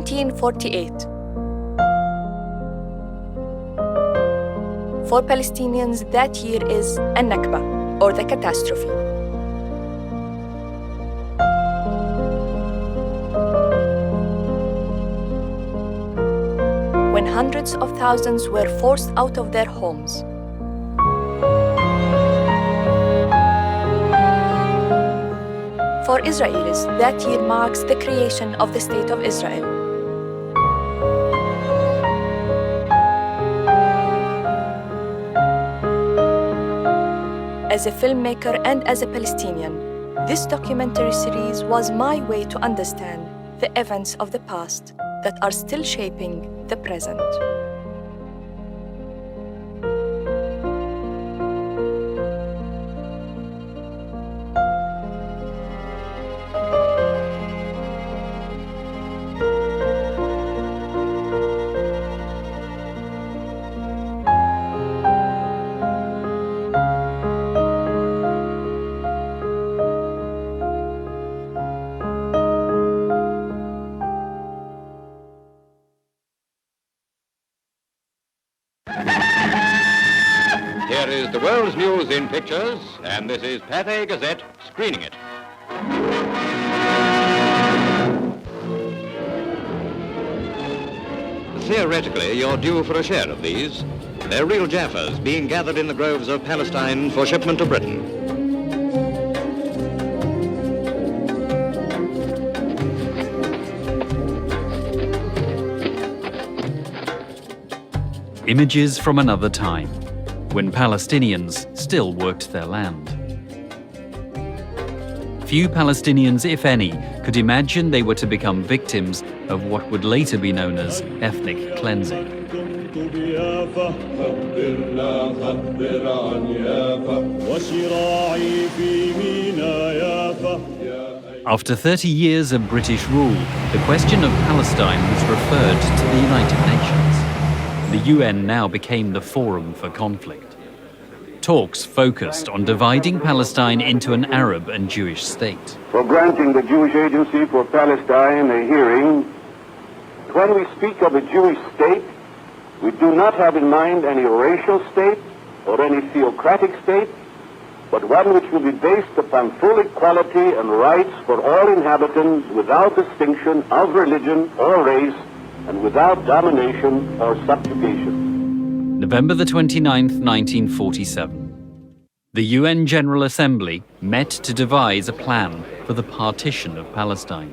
1948. For Palestinians, that year is Al-Nakba, or the catastrophe. When hundreds of thousands were forced out of their homes. For Israelis, that year marks the creation of the State of Israel. As a filmmaker and as a Palestinian, this documentary series was my way to understand the events of the past that are still shaping the present. Here is the world's news in pictures, and this is Pathé Gazette screening it. Theoretically, you're due for a share of these. They're real Jaffas being gathered in the groves of Palestine for shipment to Britain. Images from another time, when Palestinians still worked their land. Few Palestinians, if any, could imagine they were to become victims of what would later be known as ethnic cleansing. After 30 years of British rule, the question of Palestine was referred to the United Nations. The UN now became the forum for conflict. Talks focused on dividing Palestine into an Arab and Jewish state. For granting the Jewish Agency for Palestine a hearing, when we speak of a Jewish state, we do not have in mind any racial state or any theocratic state, but one which will be based upon full equality and rights for all inhabitants without distinction of religion or race, and without domination or subjugation. November the 29th, 1947. The UN General Assembly met to devise a plan for the partition of Palestine.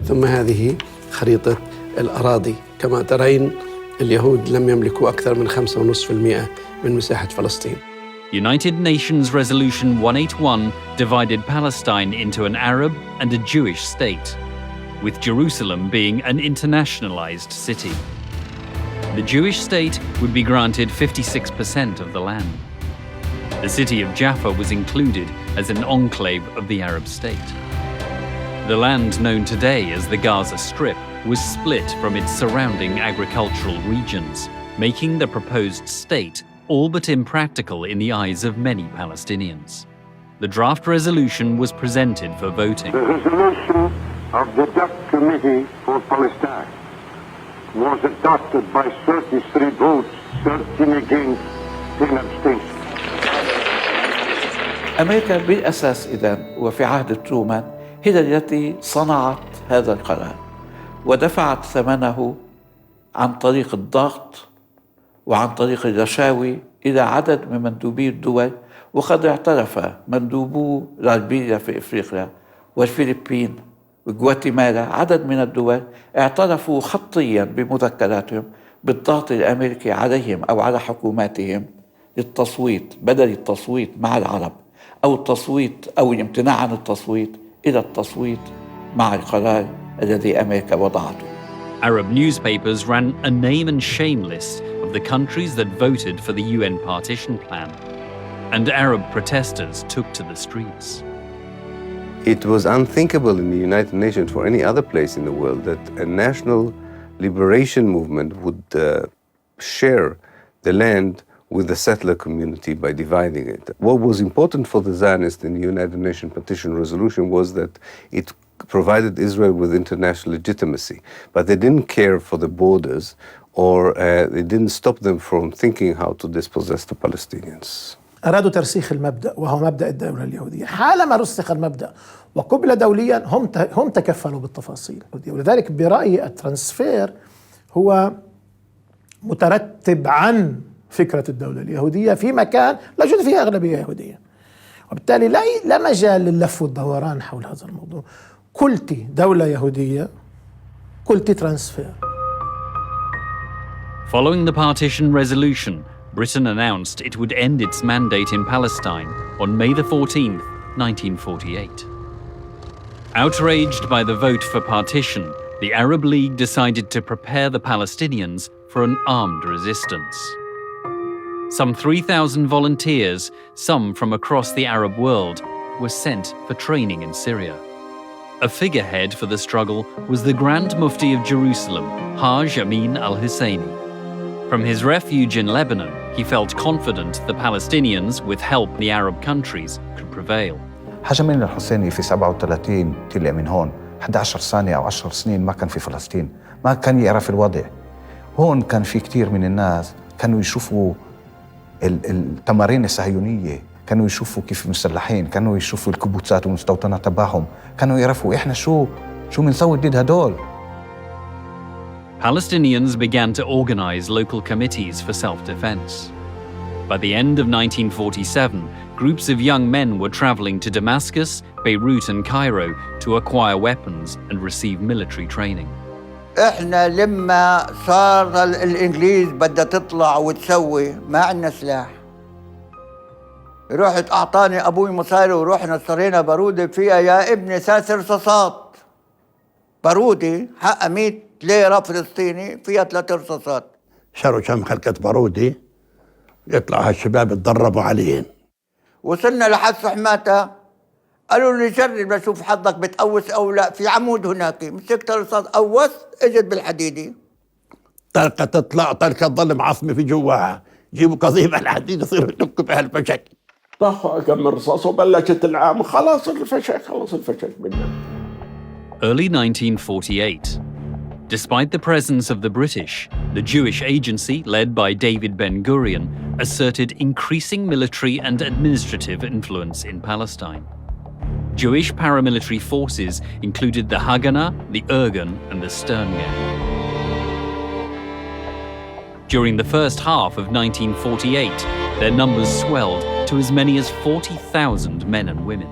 ثم هذه خريطة الأراضي. كما ترين اليهود لم يملكوا أكثر من 5.5% من مساحة فلسطين. United Nations Resolution 181 divided Palestine into an Arab and a Jewish state, with Jerusalem being an internationalized city. The Jewish state would be granted 56% of the land. The city of Jaffa was included as an enclave of the Arab state. The land known today as the Gaza Strip was split from its surrounding agricultural regions, making the proposed state all but impractical in the eyes of many Palestinians. The draft resolution was presented for voting. The resolution of the Dutch Committee for Palestine was adopted by 33 votes, 13 against, 10 abstentions. أمريكا بالأساس إذن وفي عهد ترومان هي التي صنعت هذا القرار ودفعت ثمنه عن طريق الضغط وعن طريق الرشاوي إلى عدد من مندوبي الدول، وقد اعترف مندوبو ليبيريا في إفريقيا والفلبين وغواتيمالا، عدد من الدول اعترفوا خطيا بمذكراتهم بالضغط الأمريكي عليهم أو على حكوماتهم للتصويت، بدل التصويت مع العرب أو التصويت أو الامتناع عن التصويت إلى التصويت مع القرار الذي أمريكا وضعته. Arab newspapers ran a name and shame list of the countries that voted for the UN partition plan, and Arab protesters took to the streets. It was unthinkable in the United Nations for any other place in the world that a national liberation movement would share the land with the settler community by dividing it. What was important for the Zionists in the United Nations Partition Resolution was that it provided Israel with international legitimacy, but they didn't care for the borders, or they didn't stop them from thinking how to dispossess the Palestinians. أرادوا ترسيخ المبدأ وهو مبدأ الدولة اليهودية. حالما رسخ المبدأ وقبل دوليا هم تكفلوا بالتفاصيل، ولذلك برأيي الترانسفير هو مترتب عن فكرة الدولة اليهودية في مكان لا يوجد فيها أغلبية يهودية، وبالتالي لا مجال لللف والدوران حول هذا الموضوع. قلت دولة يهودية، قلت ترانسفير. Following the partition resolution, Britain announced it would end its mandate in Palestine on May the 14th, 1948. Outraged by the vote for partition, the Arab League decided to prepare the Palestinians for an armed resistance. Some 3,000 volunteers, some from across the Arab world, were sent for training in Syria. A figurehead for the struggle was the Grand Mufti of Jerusalem, Haj Amin al-Husseini. From his refuge in Lebanon, he felt confident the Palestinians, with help from the Arab countries, could prevail. حاج أمين الحسيني في 37 طلع من هون 11 سنة أو 10 سنين ما كان في فلسطين، ما كان يعرف الوضع. هون كان في كتير من الناس كانوا يشوفوا التمارين الصهيونية، كانوا يشوفوا كيف مسلحين، كانوا يشوفوا الكبوتسات والمستوطنات تبعهم، كانوا يعرفوا إحنا شو بنسوي ضد هدول. Palestinians began to organize local committees for self-defense. By the end of 1947, groups of young men were traveling to Damascus, Beirut and Cairo to acquire weapons and receive military training. احنا لما صار الانجليز بدها تطلع وتسوي ما عندنا سلاح. رحت اعطاني ابوي مصاري ورحنا اشترينا بارودة فيها يا ابني 3 رصاصات. بارودة حقها 100 ليرة فلسطيني فيها 3 رصاصات. شروا كم خلقة بارودة يطلع هالشباب يتدربوا عليهن. وصلنا لحد صحماتها قالوا لي جرب لشوف حظك بتقوس او لا، في عمود هناك مسكت الرصاص قوس اجت بالحديدة. طلقة تطلع طلقة تضل معصمة في جواها، جيبوا قضيب الحديد يصيروا يدقوا بهالفشك. طخوا كم رصاص وبلشت العام خلاص الفشك خلص الفشك منا. Early 1948. Despite the presence of the British, the Jewish agency, led by David Ben-Gurion, asserted increasing military and administrative influence in Palestine. Jewish paramilitary forces included the Haganah, the Irgun, and the Stern Gang. During the first half of 1948, their numbers swelled to as many as 40,000 men and women.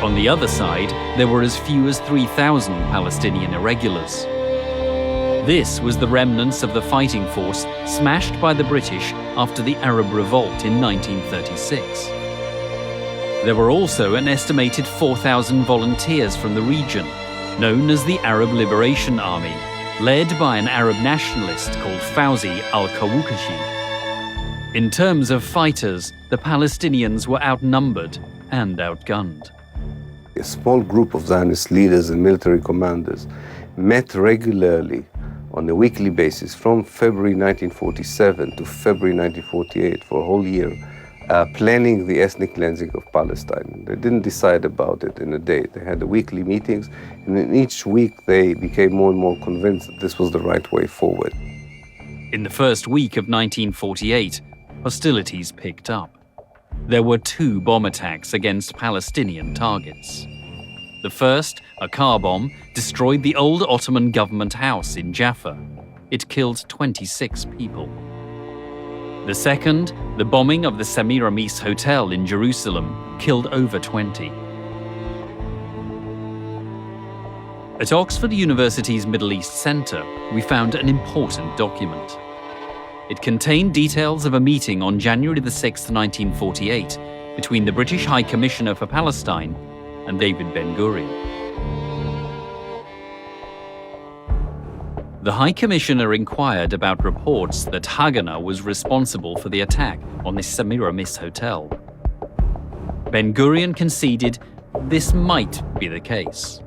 On the other side, there were as few as 3,000 Palestinian irregulars. This was the remnants of the fighting force smashed by the British after the Arab Revolt in 1936. There were also an estimated 4,000 volunteers from the region, known as the Arab Liberation Army, led by an Arab nationalist called Fawzi al-Kawukashi. In terms of fighters, the Palestinians were outnumbered and outgunned. A small group of Zionist leaders and military commanders met regularly on a weekly basis from February 1947 to February 1948 for a whole year, planning the ethnic cleansing of Palestine. They didn't decide about it in a day. They had the weekly meetings, and in each week they became more and more convinced that this was the right way forward. In the first week of 1948, hostilities picked up. There were 2 bomb attacks against Palestinian targets. The first, a car bomb, destroyed the old Ottoman government house in Jaffa. It killed 26 people. The second, the bombing of the Semiramis Hotel in Jerusalem, killed over 20. At Oxford University's Middle East Centre, we found an important document. It contained details of a meeting on January 6, 1948, between the British High Commissioner for Palestine and David Ben-Gurion. The High Commissioner inquired about reports that Haganah was responsible for the attack on the Semiramis Hotel. Ben-Gurion conceded this might be the case.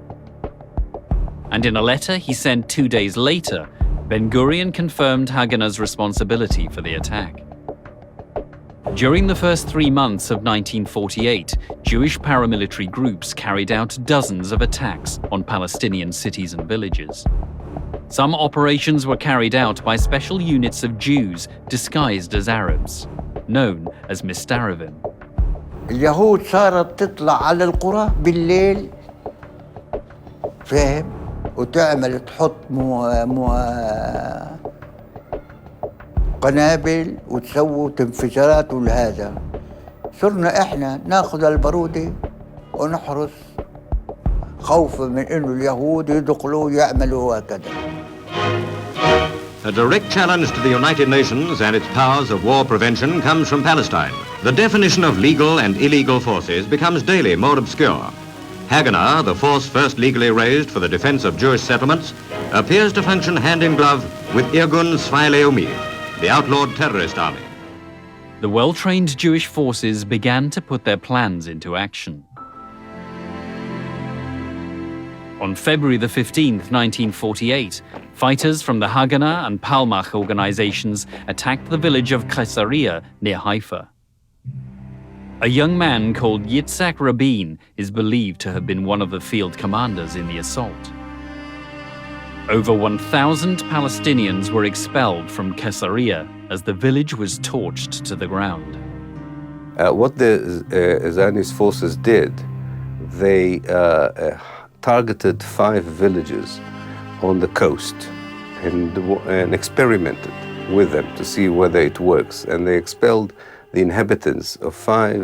And in a letter he sent 2 days later, Ben-Gurion confirmed Haganah's responsibility for the attack. During the first 3 months of 1948, Jewish paramilitary groups carried out dozens of attacks on Palestinian cities and villages. Some operations were carried out by special units of Jews disguised as Arabs, known as Mistaravim. اليهود صارت تطلع على القرى بالليل، فاهم؟ وتعمل تحط قنابل وتسوي انفجارات ولهذا. صرنا احنا ناخذ البارودة ونحرس خوفا من انه اليهود يدخلوا يعملوا هكذا. A direct challenge to the United Nations and its powers of war prevention comes from Palestine. The definition of legal and illegal forces becomes daily more obscure. Haganah, the force first legally raised for the defense of Jewish settlements, appears to function hand in glove with Irgun Tzvai Leumi, the outlawed terrorist army. The well-trained Jewish forces began to put their plans into action. On February the 15th, 1948, fighters from the Haganah and Palmach organizations attacked the village of Caesarea near Haifa. A young man called Yitzhak Rabin is believed to have been one of the field commanders in the assault. Over 1,000 Palestinians were expelled from Caesarea as the village was torched to the ground. What the Zionist forces did, they targeted 5 villages on the coast and experimented with them to see whether it works. And they expelled the inhabitants of 5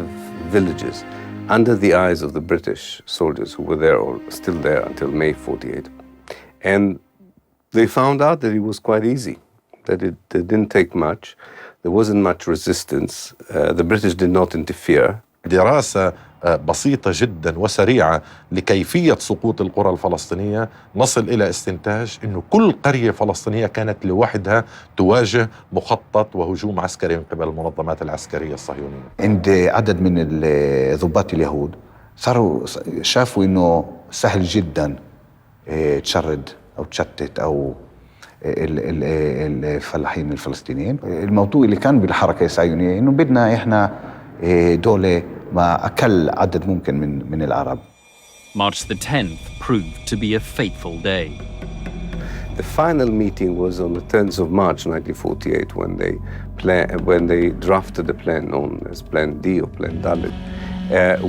villages under the eyes of the British soldiers who were there or still there until May 48. And they found out that it was quite easy, that it didn't take much. There wasn't much resistance. The British did not interfere. دراسة بسيطة جدا وسريعة لكيفية سقوط القرى الفلسطينية، نصل إلى استنتاج أنه كل قرية فلسطينية كانت لوحدها تواجه مخطط وهجوم عسكري من قبل المنظمات العسكرية الصهيونية. عند عدد من ضباط اليهود صاروا شافوا أنه سهل جدا تشرد أو تشتت أو الفلاحين الفلسطينيين. الموضوع اللي كان بالحركة الصهيونية أنه بدنا إحنا دولة مع أقل عدد ممكن من العرب. March the 10th proved to be a fateful day. The final meeting was on the 10th of March 1948 when they drafted a plan known as Plan D or Plan Dalet,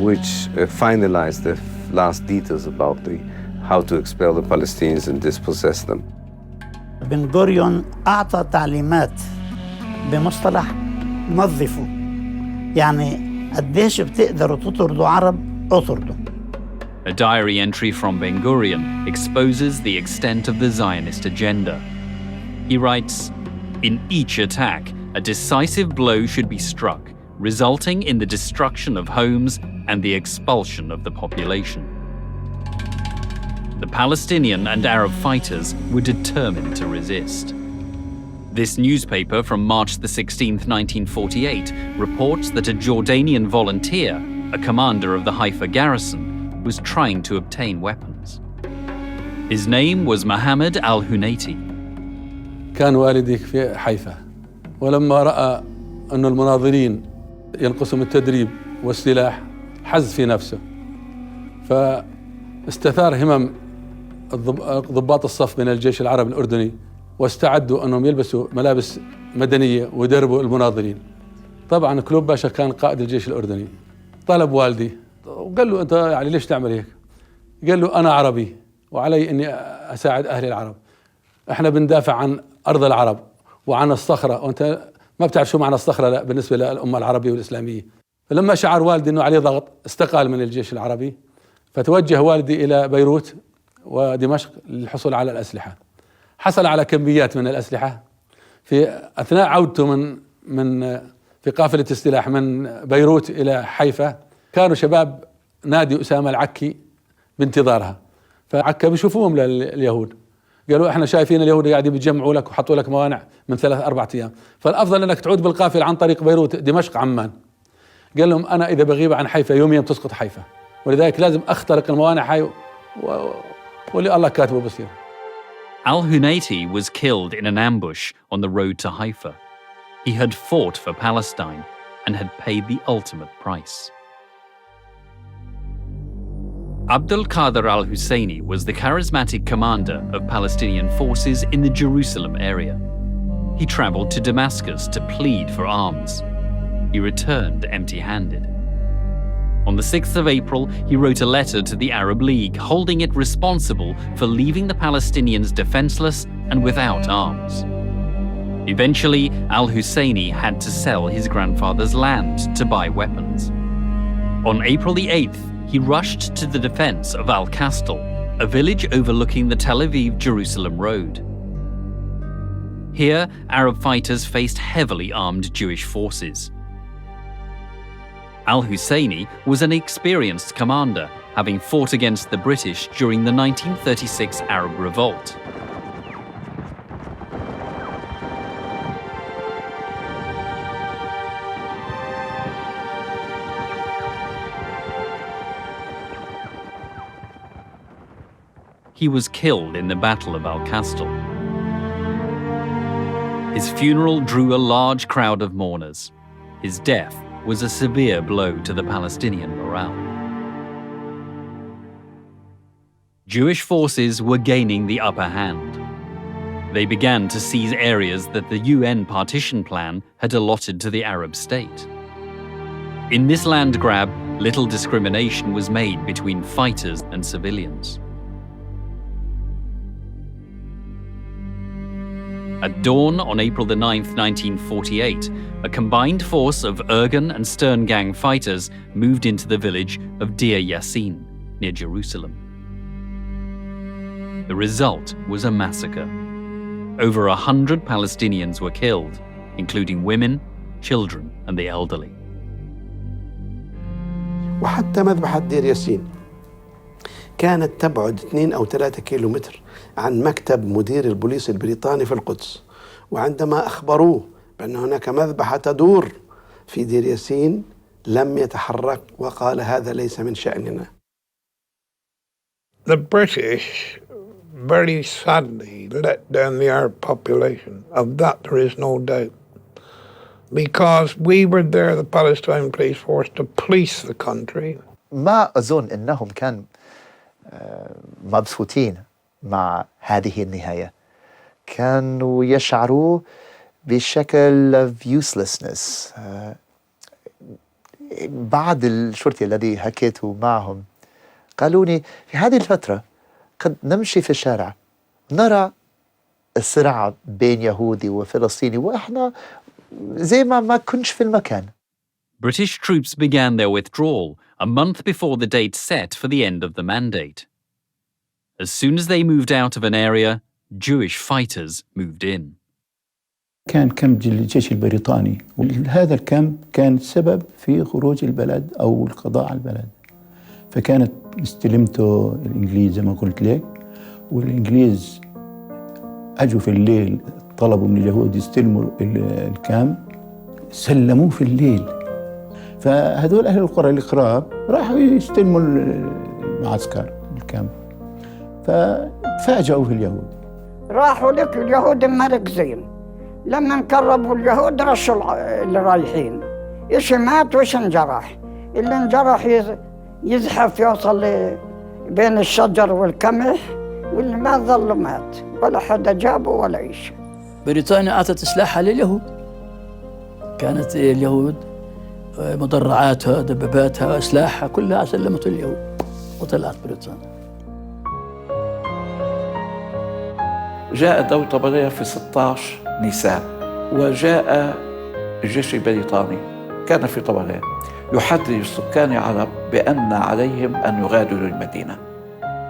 which finalized the last details about how to expel the Palestinians and dispossess them. بن غوريون أعطى تعليمات بمصطلح نظفوا، يعني قديش بتقدروا تطردوا عرب اطردوا. A diary entry from Ben Gurion exposes the extent of the Zionist agenda. He writes, "In each attack, a decisive blow should be struck, resulting in the destruction of homes and the expulsion of the population." The Palestinian and Arab fighters were determined to resist. This newspaper from March the 16th, 1948, reports that a Jordanian volunteer, a commander of the Haifa garrison, was trying to obtain weapons. His name was Mohammed Al-Hunayti. كان والدي في حيفا، ولما رأى أن المناضلين ينقصهم التدريب والسلاح حز في نفسه، فاستثار همم ضباط الصف من الجيش العربي الأردني واستعدوا أنهم يلبسوا ملابس مدنية ويدربوا المناضلين. طبعا كلوب باشا كان قائد الجيش الأردني، طلب والدي وقال له أنت يعني ليش تعمل هيك؟ قال له أنا عربي وعلي أني أساعد أهل العرب، إحنا بندافع عن أرض العرب وعن الصخرة، وأنت ما بتعرف شو معنى الصخرة لا بالنسبة للأمة العربية والإسلامية. فلما شعر والدي أنه عليه ضغط استقال من الجيش العربي، فتوجه والدي إلى بيروت ودمشق للحصول على الأسلحة. حصل على كميات من الأسلحة. في أثناء عودته في قافلة السلاح من بيروت إلى حيفا، كانوا شباب نادي أسامة العكي بانتظارها، فعكا بيشوفوهم لليهود، قالوا احنا شايفين اليهود قاعدين بيجمعوا لك وحطوا لك موانع من 3-4 أيام، فالأفضل أنك تعود بالقافلة عن طريق بيروت دمشق عمان. قال لهم أنا إذا بغيب عن حيفا يوميا تسقط حيفا، ولذلك لازم أخترق الموانع هاي واللي الله كاتبه بصير. Al-Hunayti was killed in an ambush on the road to Haifa. He had fought for Palestine and had paid the ultimate price. Abdul Qadir al-Husseini was the charismatic commander of Palestinian forces in the Jerusalem area. He traveled to Damascus to plead for arms. He returned empty-handed. On the 6th of April, he wrote a letter to the Arab League holding it responsible for leaving the Palestinians defenseless and without arms. Eventually, al-Husseini had to sell his grandfather's land to buy weapons. On April the 8th, he rushed to the defense of Al-Kastal, a village overlooking the Tel Aviv-Jerusalem road. Here, Arab fighters faced heavily armed Jewish forces. Al-Husseini was an experienced commander, having fought against the British during the 1936 Arab Revolt. He was killed in the Battle of Al-Kastal. His funeral drew a large crowd of mourners. His death was a severe blow to the Palestinian morale. Jewish forces were gaining the upper hand. They began to seize areas that the UN partition plan had allotted to the Arab state. In this land grab, little discrimination was made between fighters and civilians. At dawn on April the 9th, 1948, a combined force of Irgun and Stern Gang fighters moved into the village of Deir Yassin, near Jerusalem. The result was a massacre. Over 100 Palestinians were killed, including women, children, and the elderly. وحتى مذبحة دير ياسين كانت تبعد 2 أو 3 كيلومتر عن مكتب مدير البوليس البريطاني في القدس، وعندما أخبروه بأن هناك مذبحة تدور في دير ياسين لم يتحرك وقال هذا ليس من شأننا. The British very sadly let down the Arab population. Of that there is no doubt. Because we were there, the Palestinian police force, to police the country. ما أظن أنهم كانوا مبسوطين مع هذه النهاية. كانوا يشعروا بشكل of uselessness. بعض الشرطي الذي حكيت معهم قالوا لي في هذه الفترة قد نمشي في الشارع نرى الصراع بين يهودي وفلسطيني وإحنا زي ما كنش في المكان. British troops began their withdrawal a month before the date set for the end of the mandate. As soon as they moved out of an area, Jewish fighters moved in. كان كامب الجيش البريطاني، وهذا الكامب كان سبب في خروج البلد أو القضاء على البلد. فكانت استلمته الإنجليز زي ما قلت لك، والإنجليز أجوا في الليل طلبوا من اليهود يستلموا الكامب، سلموه في الليل. فهذول أهل القرى القراب راحوا يستلموا المعسكر الكامب، ففاجأوا في اليهود. راحوا لك اليهود مركزين، لما انقربوا اليهود رشوا اللي رايحين، إيش مات وإيش انجرح. اللي انجرح يزحف يوصل بين الشجر والقمح، واللي ما ظل مات ولا حدا جابه ولا إيش. بريطانيا أعطت سلاحها لليهود. كانت اليهود مدرعاتها دباباتها أسلحة كلها سلمت اليهود وطلعت بريطانيا. جاء دولة طبرية في 16 نيسان، وجاء الجيش البريطاني كان في طبرية يحذر السكان العرب بأن عليهم أن يغادروا المدينة.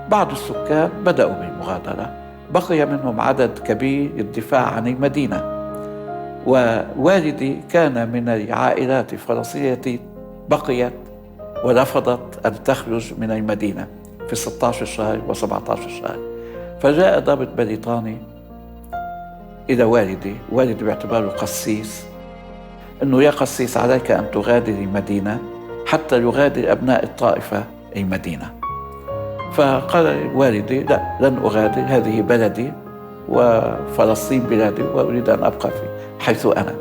بعض السكان بدأوا بالمغادرة، بقي منهم عدد كبير للدفاع عن المدينة. ووالدي كان من العائلات الفلسطينية التي بقيت ورفضت أن تخرج من المدينة في 16 شهر و17 شهر. فجاء ضابط بريطاني إلى والدي باعتباره قسيس، أنه يا قسيس عليك أن تغادر المدينة حتى يغادر أبناء الطائفة المدينة. فقال والدي لا، لن أغادر، هذه بلدي وفلسطين بلادي وأريد أن أبقى حيث أنا.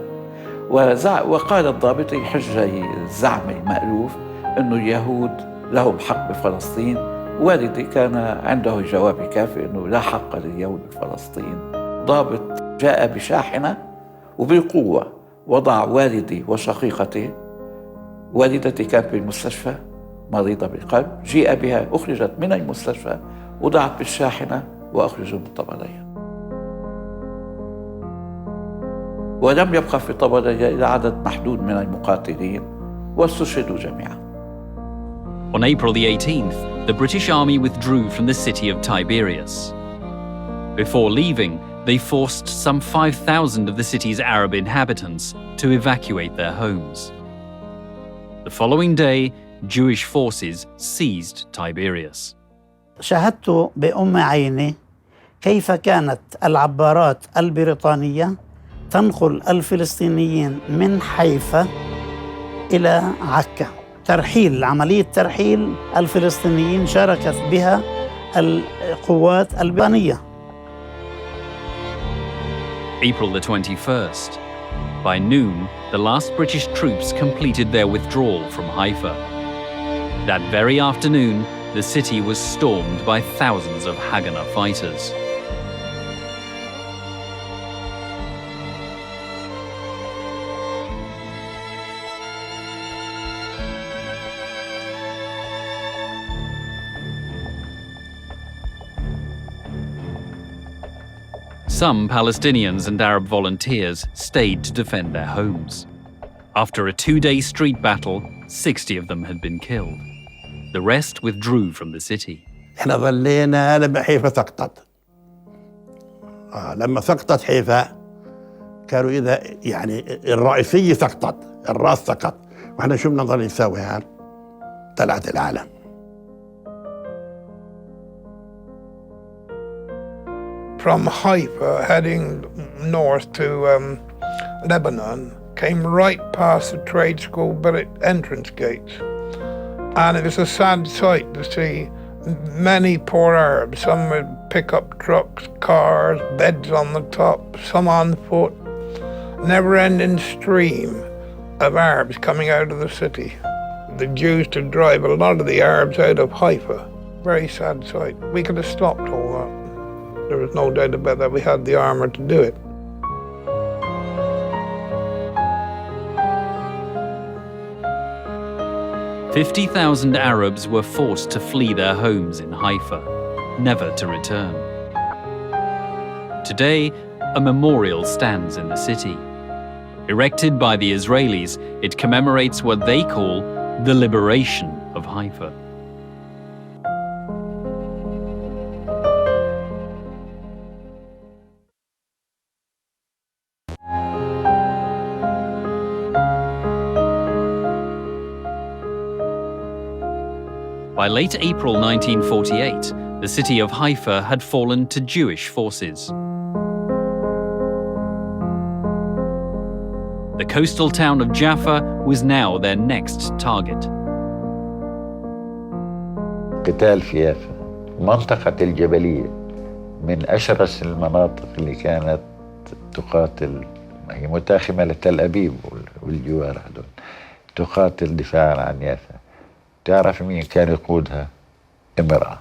وقال الضابط يحج الزعم المألوف أنه اليهود لهم حق بفلسطين. والدي كان عنده جواب كافي أنه لا حق لليهود بفلسطين. ضابط جاء بشاحنة وبقوة وضع والدي وشقيقتي. والدتي كانت بالمستشفى مريضة بالقلب، جيء بها أخرجت من المستشفى وضعت بالشاحنة وأخرجوا من طبرية. ولم يبقى في طبرية إلا عدد محدود من المقاتلين واستشهدوا جميعا. On April the 18th, the British army withdrew from the city of Tiberias. Before leaving, they forced some 5,000 of the city's Arab inhabitants to evacuate their homes. The following day, Jewish forces seized Tiberias. شاهدت بأم عيني كيف كانت العبارات البريطانية تنقل الفلسطينيين من حيفا إلى عكا. عملية ترحيل الفلسطينيين شاركت بها القوات البريطانية. April the 21st. By noon, the last British troops completed their withdrawal from Haifa. That very afternoon, the city was stormed by thousands of Haganah fighters. Some Palestinians and Arab volunteers stayed to defend their homes. After a 2-day street battle, 60 of them had been killed. The rest withdrew from the city. احنا ظلينا لما حيفا سقطت. لما سقطت حيفا كانوا إذا يعني الرئيسية سقطت، الرأس سقط، واحنا شو بدنا نضل نساوي هان؟ طلعت العالم. From Haifa, heading north to Lebanon, came right past the trade school entrance gates. And it was a sad sight to see many poor Arabs, some with pickup trucks, cars, beds on the top, some on foot. Never-ending stream of Arabs coming out of the city. The Jews to drive a lot of the Arabs out of Haifa. Very sad sight. We could have stopped all that. There was no doubt about that. We had the armor to do it. "50,000 Arabs were forced to flee their homes in Haifa, never to return. Today, a memorial stands in the city. Erected by the Israelis, it commemorates what they call the liberation of Haifa. By late April 1948, the city of Haifa had fallen to Jewish forces. The coastal town of Jaffa was now their next target. قتال في يافا، منطقة الجبلية من أشرس المناطق اللي كانت تقاتل، هي متاخمة لتل أبيب والجوار هدول، تقاتل دفاعا عن يافا. تعرف مين كان يقودها؟ امرأة.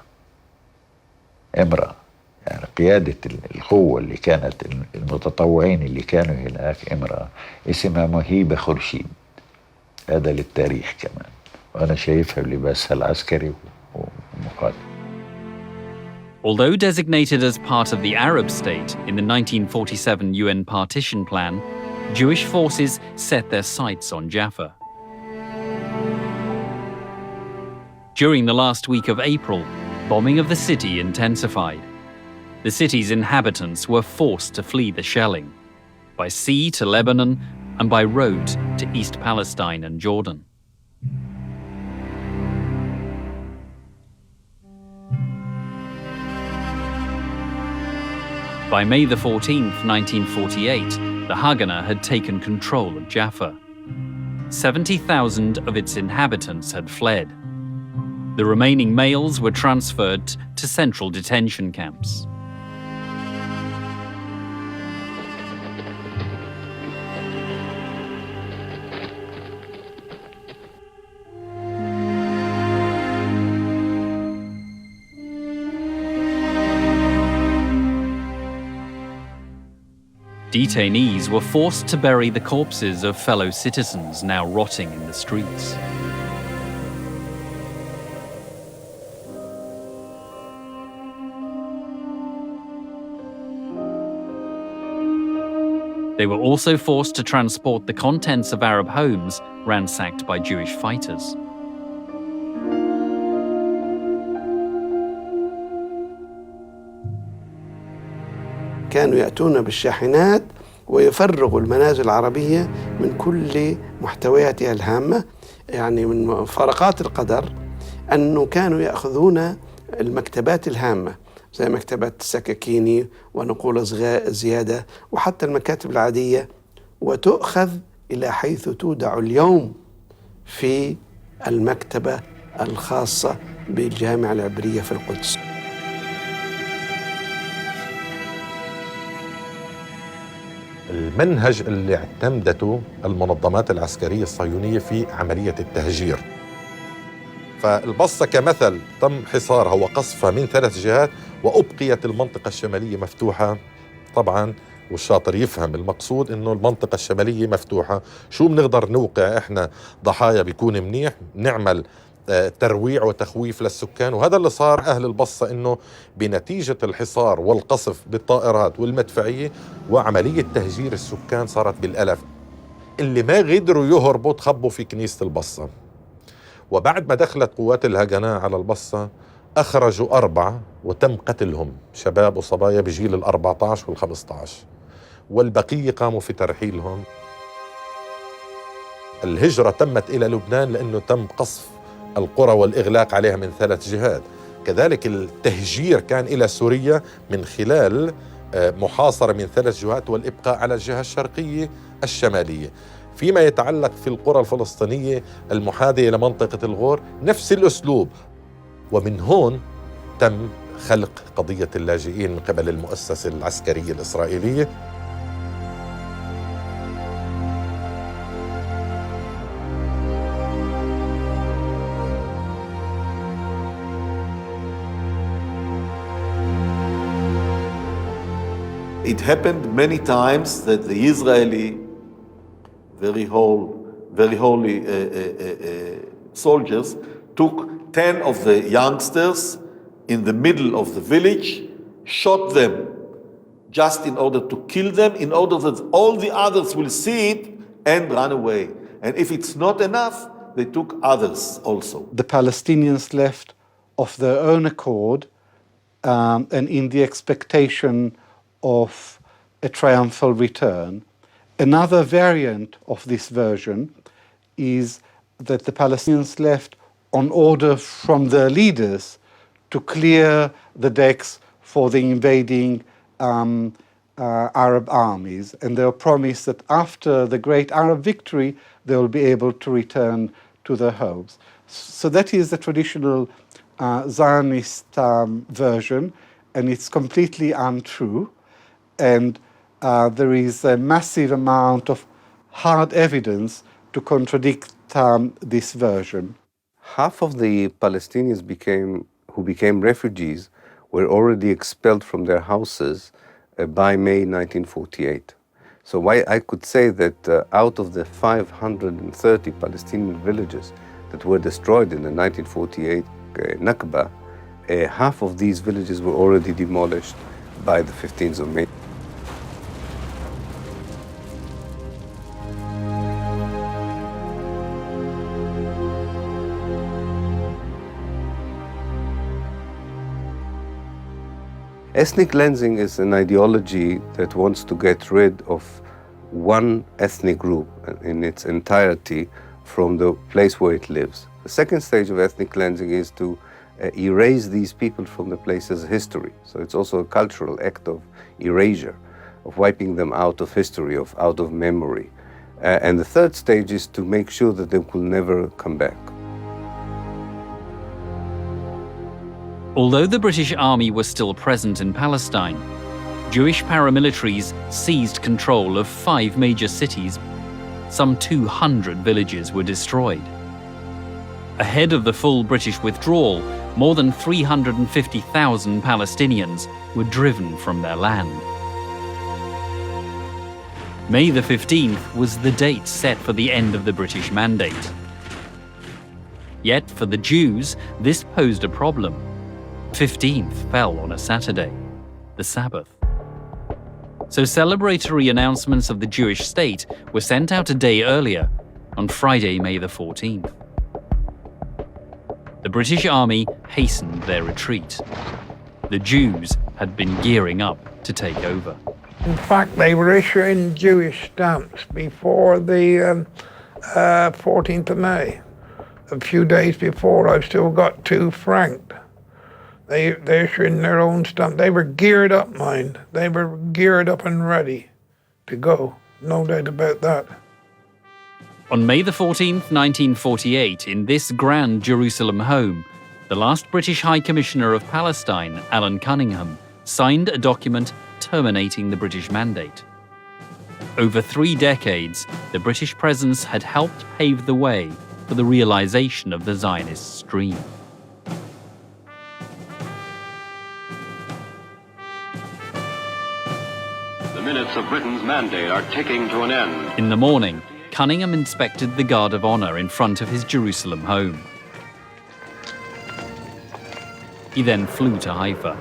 يعني قيادة القوة اللي كانت المتطوعين اللي كانوا هناك امرأة اسمها مهيبة خورشيد. هذا للتاريخ كمان، وأنا شايفها بلباسها العسكري ومقاتل. Although designated as part of the Arab state in the 1947 UN partition plan, Jewish forces set their sights on Jaffa. During the last week of April, bombing of the city intensified. The city's inhabitants were forced to flee the shelling, by sea to Lebanon and by road to East Palestine and Jordan. By May the 14th, 1948, the Haganah had taken control of Jaffa. 70,000 of its inhabitants had fled. The remaining males were transferred to central detention camps. Detainees were forced to bury the corpses of fellow citizens now rotting in the streets. They were also forced to transport the contents of Arab homes ransacked by Jewish fighters. كانوا يأتون بالشاحنات ويفرغوا المنازل العربية من كل محتوياتها الهامة. يعني من مفارقات القدر أنه كانوا يأخذون المكتبات الهامة زي مكتبة السكاكيني ونقول زيادة وحتى المكاتب العادية، وتؤخذ إلى حيث تودع اليوم في المكتبة الخاصة بالجامعة العبرية في القدس. المنهج اللي اعتمدته المنظمات العسكرية الصهيونية في عملية التهجير. فالبصة كمثل تم حصارها وقصفها من 3 جهات وأبقيت المنطقة الشمالية مفتوحة. طبعا والشاطر يفهم المقصود إنه المنطقة الشمالية مفتوحة، شو بنقدر نوقع إحنا ضحايا بيكون منيح، نعمل ترويع وتخويف للسكان. وهذا اللي صار أهل البصة، إنه بنتيجة الحصار والقصف بالطائرات والمدفعية وعملية تهجير السكان صارت بالألف. اللي ما قدروا يهربوا تخبوا في كنيسة البصة، وبعد ما دخلت قوات الهجناء على البصة أخرجوا 4 وتم قتلهم، شباب وصبايا بجيل 14 وال15، والبقية قاموا في ترحيلهم. الهجرة تمت إلى لبنان لأنه تم قصف القرى والإغلاق عليها من 3 جهات. كذلك التهجير كان إلى سوريا من خلال محاصرة من 3 جهات والإبقاء على الجهة الشرقية الشمالية. فيما يتعلق في القرى الفلسطينية المحاذية لمنطقة الغور نفس الأسلوب. ومن هون تم خلق قضية اللاجئين من قبل المؤسسة العسكرية الإسرائيلية. It happened many times that the Israeli very holy soldiers took 10 of the youngsters in the middle of the village, shot them just in order to kill them, in order that all the others will see it and run away. And if it's not enough, they took others also. The Palestinians left of their own accord and in the expectation of a triumphal return. Another variant of this version is that the Palestinians left on order from their leaders to clear the decks for the invading Arab armies, and they were promised that after the great Arab victory they will be able to return to their homes. So that is the traditional Zionist version, and it's completely untrue. And there is a massive amount of hard evidence to contradict this version. Half of the Palestinians who became refugees were already expelled from their houses by May 1948. So I could say that out of the 530 Palestinian villages that were destroyed in the 1948 Nakba, half of these villages were already demolished by the 15th of May. Ethnic cleansing is an ideology that wants to get rid of one ethnic group in its entirety from the place where it lives. The second stage of ethnic cleansing is to erase these people from the place's history. So it's also a cultural act of erasure, of wiping them out of history, out of memory. And the third stage is to make sure that they will never come back. Although the British Army was still present in Palestine, Jewish paramilitaries seized control of 5 major cities. Some 200 villages were destroyed. Ahead of the full British withdrawal, more than 350,000 Palestinians were driven from their land. May the 15th was the date set for the end of the British Mandate. Yet for the Jews, this posed a problem. 15th fell on a Saturday, the Sabbath. So celebratory announcements of the Jewish state were sent out a day earlier, on Friday, May the 14th. The British Army hastened their retreat. The Jews had been gearing up to take over. In fact, they were issuing Jewish stamps before the 14th of May. A few days before, I've still got 2 francs. They're issuing their own stamp. They were geared up, mind. They were geared up and ready to go. No doubt about that. On May the 14th, 1948, in this grand Jerusalem home, the last British High Commissioner of Palestine, Alan Cunningham, signed a document terminating the British Mandate. Over 3 decades, the British presence had helped pave the way for the realization of the Zionist dream. The minutes of Britain's mandate are ticking to an end. In the morning, Cunningham inspected the Guard of Honor in front of his Jerusalem home. He then flew to Haifa.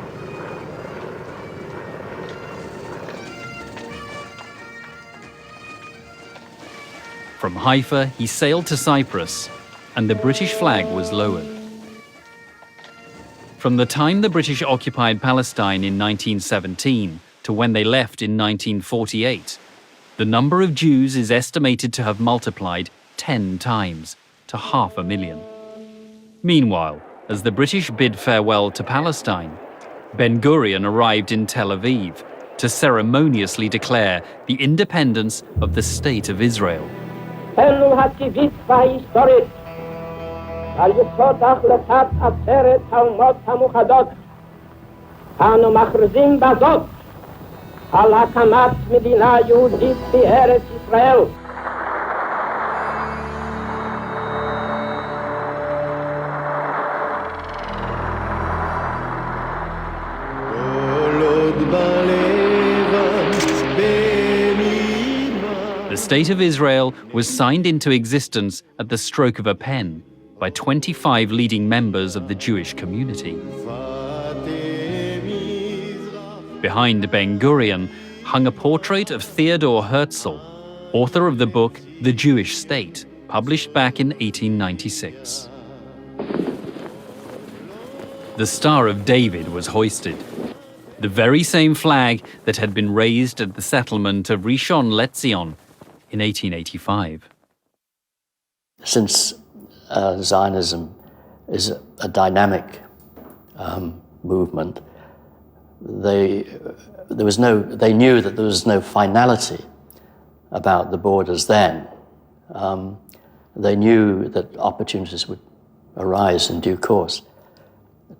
From Haifa, he sailed to Cyprus, and the British flag was lowered. From the time the British occupied Palestine in 1917 to when they left in 1948, the number of Jews is estimated to have multiplied 10 times to 500,000. Meanwhile, as the British bid farewell to Palestine, Ben-Gurion arrived in Tel Aviv to ceremoniously declare the independence of the State of Israel. אנו הטבעית וההיסטורית, על יסוד החלטת עצרת האומות המאוחדות, אנו מכריזים בזאת על הקמת מדינה יהודית בארץ ישראל. The State of Israel was signed into existence at the stroke of a pen by 25 leading members of the Jewish community. Behind Ben-Gurion hung a portrait of Theodor Herzl, author of the book The Jewish State, published back in 1896. The Star of David was hoisted, the very same flag that had been raised at the settlement of Rishon LeZion in 1885. Since Zionism is a dynamic movement, they knew that there was no finality about the borders then. They knew that opportunities would arise in due course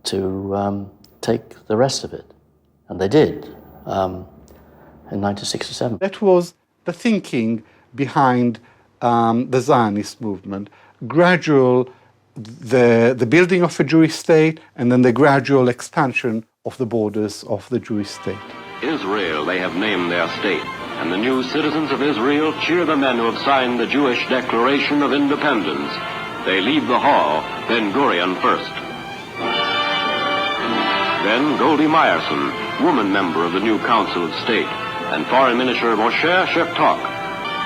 to take the rest of it, and they did in 1967. That was the thinking behind the Zionist movement. Gradual, the building of a Jewish state, and then the gradual expansion of the borders of the Jewish state. Israel, they have named their state, and the new citizens of Israel cheer the men who have signed the Jewish Declaration of Independence. They leave the hall, Ben-Gurion first. Then Goldie Meyerson, woman member of the new Council of State, and Foreign Minister Moshe Sheftok.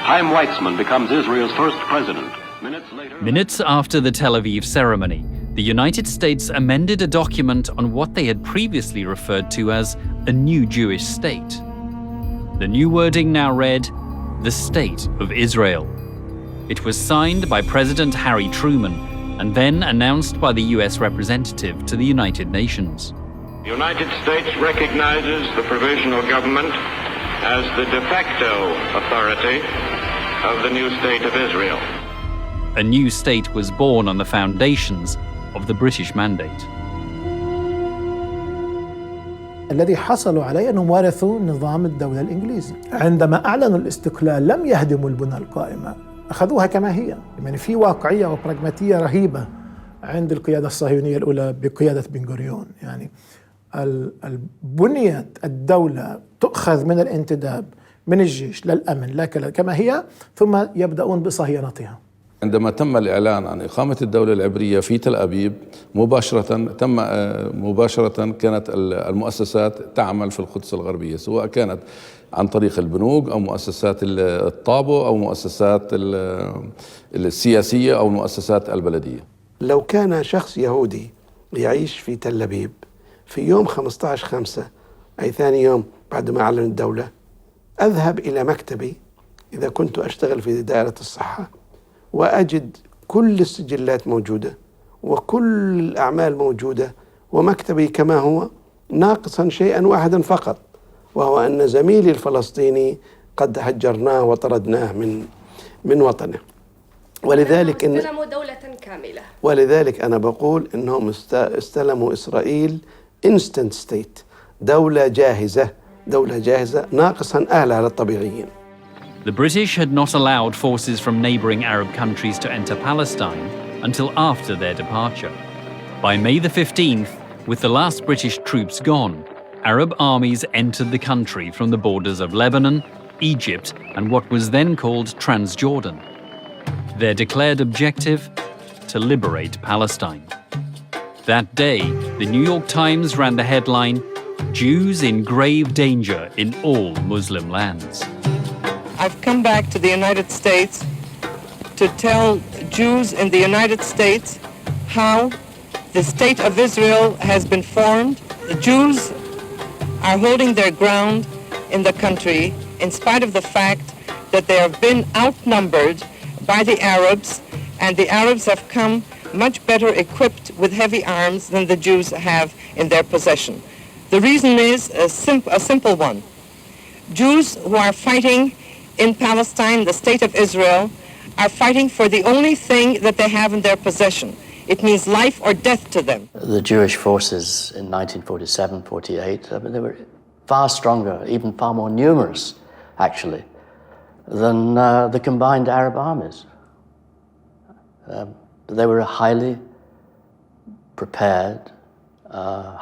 Chaim Weizmann becomes Israel's first president. Minutes after the Tel Aviv ceremony, the United States amended a document on what they had previously referred to as a new Jewish state. The new wording now read, the State of Israel. It was signed by President Harry Truman and then announced by the US representative to the United Nations. The United States recognizes the provisional government as the de facto authority of the new State of Israel. A new state was born on the foundations of the British Mandate. الذي حصلوا عليه أنهم وارثوا نظام الدولة الإنجليزي. عندما أعلنوا الاستقلال لم يهدموا البنى القائمة، أخذوها كما هي. يعني في واقعية وبراغماتية رهيبة عند القيادة الصهيونية الأولى بقيادة بن-غوريون. يعني بنيت الدولة تؤخذ من الانتداب من الجيش للأمن لا كما هي، ثم يبدأون بصهيونتها. عندما تم الإعلان عن إقامة الدولة العبرية في تل أبيب مباشرة كانت المؤسسات تعمل في القدس الغربية، سواء كانت عن طريق البنوك أو مؤسسات الطابو أو مؤسسات السياسية أو المؤسسات البلدية. لو كان شخص يهودي يعيش في تل أبيب في يوم 15/5 أي ثاني يوم بعد ما أعلن الدولة، أذهب إلى مكتبي إذا كنت أشتغل في دائرة الصحة وأجد كل السجلات موجودة وكل الأعمال موجودة، ومكتبي كما هو ناقصا شيئا واحدا فقط، وهو أن زميلي الفلسطيني قد هجرناه وطردناه من وطنه. ولذلك استلموا دولة كاملة. ولذلك أنا بقول إنهم استلموا إسرائيل instant state، دولة جاهزة ناقصا أهلها الطبيعيين. The British had not allowed forces from neighbouring Arab countries to enter Palestine until after their departure. By May the 15th, with the last British troops gone, Arab armies entered the country from the borders of Lebanon, Egypt, and what was then called Transjordan. Their declared objective: to liberate Palestine. That day, the New York Times ran the headline, "Jews in grave danger in all Muslim lands." I've come back to the United States to tell Jews in the United States how the state of Israel has been formed. The Jews are holding their ground in the country in spite of the fact that they have been outnumbered by the Arabs, and the Arabs have come much better equipped with heavy arms than the Jews have in their possession. The reason is a simple one. Jews who are fighting in Palestine, the state of Israel, are fighting for the only thing that they have in their possession. It means life or death to them. The Jewish forces in 1947-48, they were far stronger, even far more numerous, actually, than the combined Arab armies. They were highly prepared,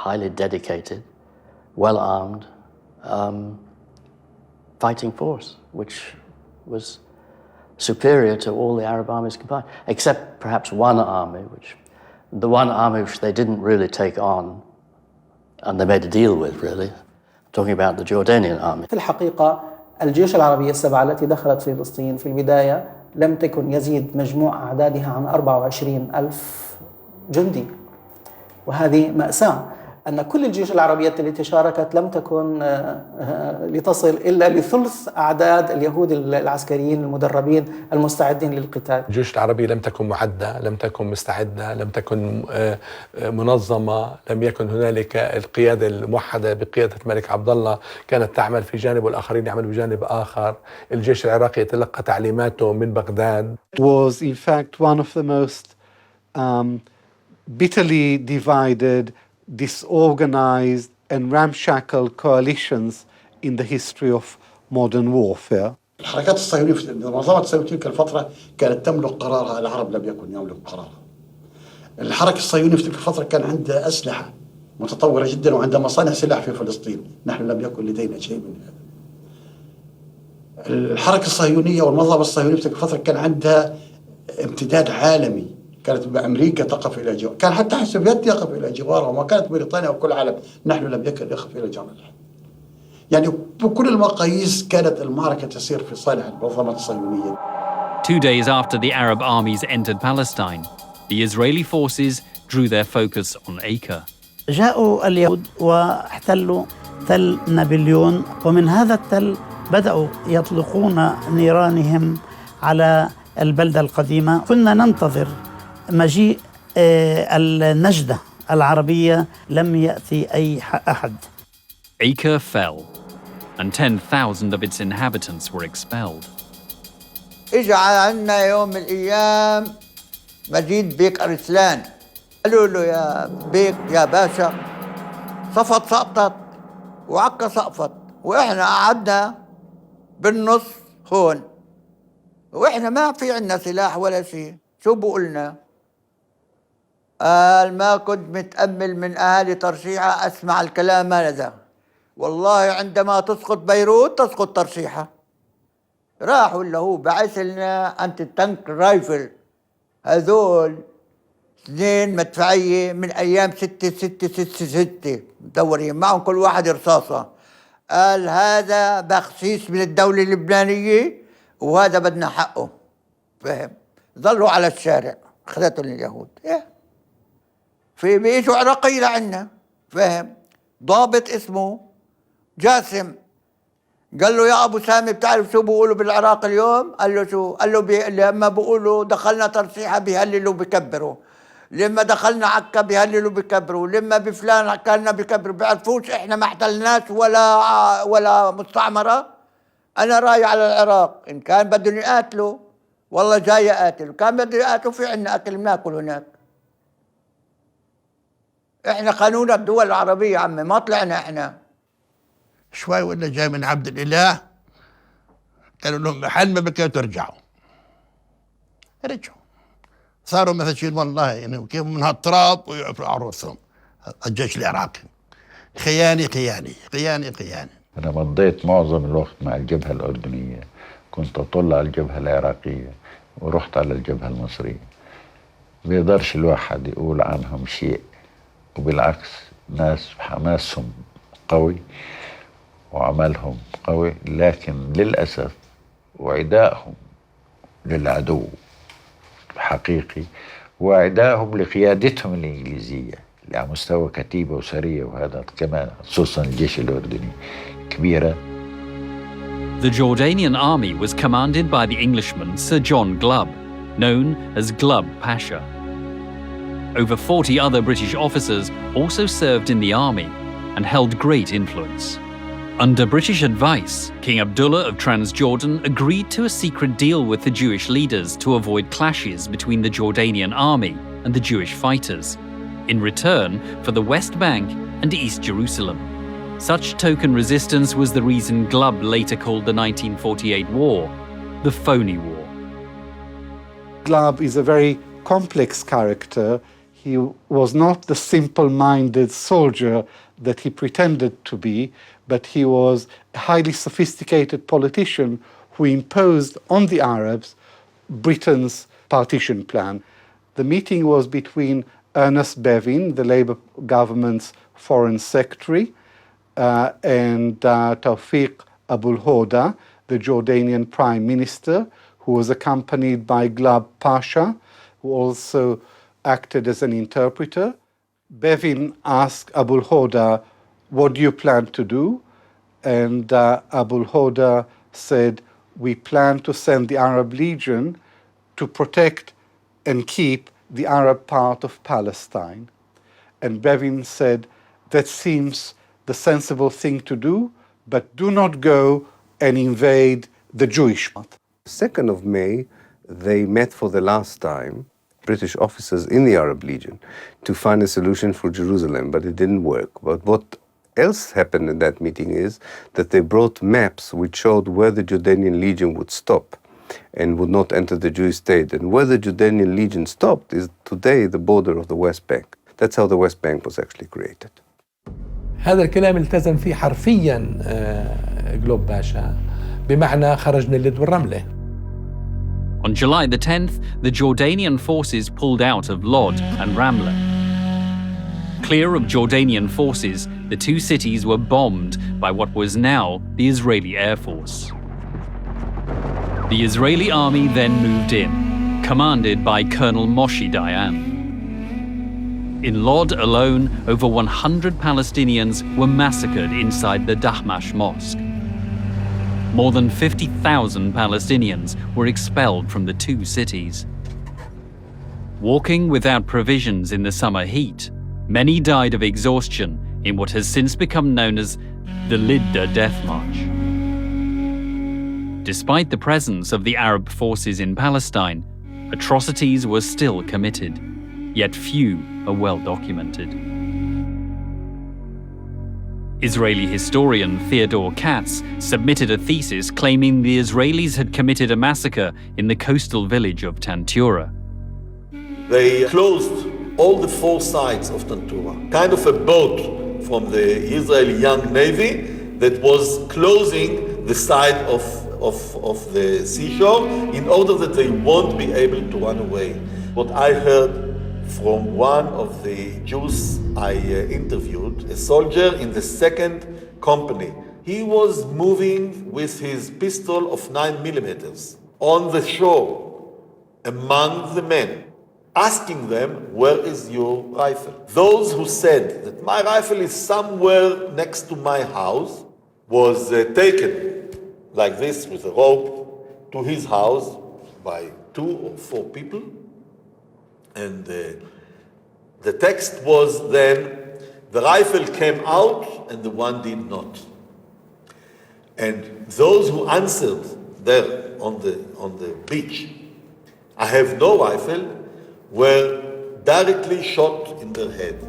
highly dedicated, well-armed, fighting force, which was superior to all the Arab armies combined, except perhaps one army, which they didn't really take on, and they made a deal with, really. I'm talking about the Jordanian army. في الحقيقة الجيوش العربية السبعة التي دخلت فلسطين في البداية لم تكن يزيد مجموع أعدادها عن 24,000 جندي، وهذه مأساة أن كل الجيوش العربية التي شاركت لم تكن لتصل إلا لثلث أعداد اليهود العسكريين المدربين المستعدين للقتال. الجيوش العربية لم تكن معدة، لم تكن مستعدة، لم تكن منظمة، لم يكن هنالك القيادة الموحدة بقيادة الملك عبد الله، كانت تعمل في جانب والآخرين يعملوا بجانب آخر. الجيش العراقي يتلقى تعليماته من بغداد. It was in fact one of the most bitterly divided, disorganized and ramshackle coalitions in the history of modern warfare. الحركات الصهيونية في المنظمة الصهيونية تلك الفترة كانت تملك قرارها، العرب لم يكن يملك قرارها. الحركة الصهيونية في تلك الفترة كان عندها أسلحة متطورة جدا وعندها مصانع سلاح في فلسطين، نحن لم يكن لدينا شيء من هذا. الحركة الصهيونية والمنظمة الصهيونية في تلك الفترة كان عندها امتداد عالمي، كانت بأمريكا تقف إلى جوار، كان حتى السوفيت يقف إلى جوارها، وما كانت بريطانيا وكل العالم، نحن لم يكن يقف إلى جوار العالم. يعني بكل المقاييس كانت المعركة تسير في صالح المنظمة الصهيونية. 2 days after the Arab armies entered Palestine, the Israeli forces drew their focus on Acre. جاءوا اليهود واحتلوا تل نابليون، ومن هذا التل بدأوا يطلقون نيرانهم على البلدة القديمة. كنا ننتظر مجيء النجدة العربية، لم يأتي أي أحد. Acre fell, and 10,000 of its inhabitants were expelled. إجا عنا يوم من الأيام مجيد بيك أرسلان، قالوا له يا بيك يا باشا صفت سقطت وعكا سقفت، وإحنا قعدنا بالنص هون، وإحنا ما في عنا سلاح ولا شيء. شو بقولنا؟ قال ما كنت متأمل من أهالي ترشيحة أسمع الكلام هذا. والله عندما تسقط بيروت تسقط ترشيحة. راحوا اللي هو بعث لنا أنت تانك رايفل، هذول 2 مدفعية من أيام 6 مدورين معهم كل واحد رصاصة. قال هذا بخسيس من الدولة اللبنانية وهذا بدنا حقه، فهم؟ ظلوا على الشارع، أخذتهم اليهود. في بيجوا عراقي لعنا، فهم؟ ضابط اسمه جاسم قال له يا ابو سامي بتعرف شو بيقولوا بالعراق اليوم؟ قال له شو؟ قال له لما بيقولوا دخلنا ترسيحه بيهللوا بكبروا، لما دخلنا عكا بيهللوا بكبروا، لما بفلان كنا بكبروا. بيعرفوش احنا ما احتلناش ولا مستعمره. انا راي على العراق، ان كان بدهم يقاتلوا والله جاي اقاتل، كان بده يقاتلوا في عندنا اكل بناكل هناك. احنا قانون الدول العربيه عمي، ما طلعنا احنا. شوي ولا جاي من عبد الإله قالوا لهم محل ما بكيتوا ترجعوا، رجعوا صاروا مثل والله يعني كيف من هالتراب ويعرفوا عروسهم. الجيش العراقي خياني. أنا مضيت معظم الوقت مع الجبهة الأردنية، كنت أطل على الجبهة العراقية ورحت على الجبهة المصرية. بيقدرش الواحد يقول عنهم شيء، وبالعكس ناس حماسهم قوي وعملهم قوي، لكن للأسف وعدائهم للعدو حقيقي، وعدائهم لقيادتهم الإنجليزية على مستوى كتيبة وسرية، وهذا كمان خصوصا الجيش الأردني كبيرة. The Jordanian army was commanded by the Englishman Sir John Glubb, known as Glubb Pasha. Over 40 other British officers also served in the army and held great influence. Under British advice, King Abdullah of Transjordan agreed to a secret deal with the Jewish leaders to avoid clashes between the Jordanian army and the Jewish fighters, in return for the West Bank and East Jerusalem. Such token resistance was the reason Glubb later called the 1948 war the Phony War. Glubb is a very complex character. He was not the simple-minded soldier that he pretended to be, but he was a highly sophisticated politician who imposed on the Arabs Britain's partition plan. The meeting was between Ernest Bevin, the Labour government's foreign secretary, and Tawfiq Abul-Hoda, the Jordanian prime minister, who was accompanied by Glubb Pasha, who also acted as an interpreter. Bevin asked Abul-Hoda, what do you plan to do? And Abul-Hoda said, we plan to send the Arab Legion to protect and keep the Arab part of Palestine. And Bevin said, that seems the sensible thing to do, but do not go and invade the Jewish part. 2nd of May, they met for the last time, British officers in the Arab Legion, to find a solution for Jerusalem, but it didn't work. But what else happened in that meeting is that they brought maps which showed where the Jordanian Legion would stop and would not enter the Jewish state. And where the Jordanian Legion stopped is today the border of the West Bank. That's how the West Bank was actually created. هذا الكلام التزم فيه حرفيا جلوب باشا، بمعنى خرجنا اليد والرملة. On July the 10th, the Jordanian forces pulled out of Lod and Ramla. Clear of Jordanian forces, the two cities were bombed by what was now the Israeli Air Force. The Israeli army then moved in, commanded by Colonel Moshe Dayan. In Lod alone, over 100 Palestinians were massacred inside the Dahmash Mosque. More than 50,000 Palestinians were expelled from the two cities. Walking without provisions in the summer heat, many died of exhaustion in what has since become known as the Lidda Death March. Despite the presence of the Arab forces in Palestine, atrocities were still committed, yet few are well documented. Israeli historian Theodore Katz submitted a thesis claiming the Israelis had committed a massacre in the coastal village of Tantura. They closed all the 4 sides of Tantura, kind of a boat from the Israeli young navy that was closing the side of of the seashore in order that they won't be able to run away. What I heard from one of the Jews I interviewed, a soldier in the 2nd company, he was moving with his pistol of 9mm on the shore among the men, asking them, where is your rifle? Those who said that my rifle is somewhere next to my house was taken like this with a rope to his house by 2 or 4 people. And the text was then, the rifle came out and the one did not. And those who answered there on the beach, I have no rifle, were directly shot in their head.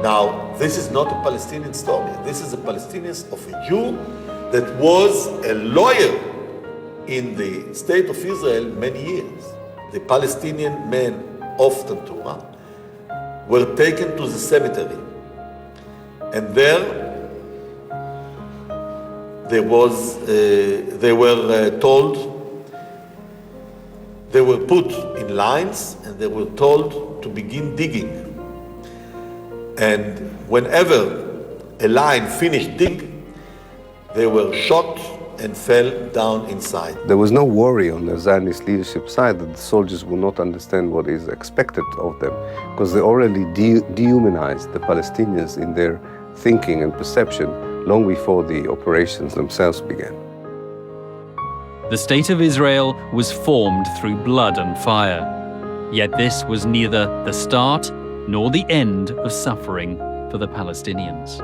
Now, this is not a Palestinian story. This is a Palestinian of a Jew that was a lawyer in the state of Israel many years. The Palestinian men of Tantura were taken to the cemetery. And there they were told, they were put in lines and they were told to begin digging. And whenever a line finished digging, they were shot and fell down inside. There was no worry on the Zionist leadership side that the soldiers will not understand what is expected of them, because they already dehumanized the Palestinians in their thinking and perception long before the operations themselves began. The State of Israel was formed through blood and fire. Yet this was neither the start nor the end of suffering for the Palestinians.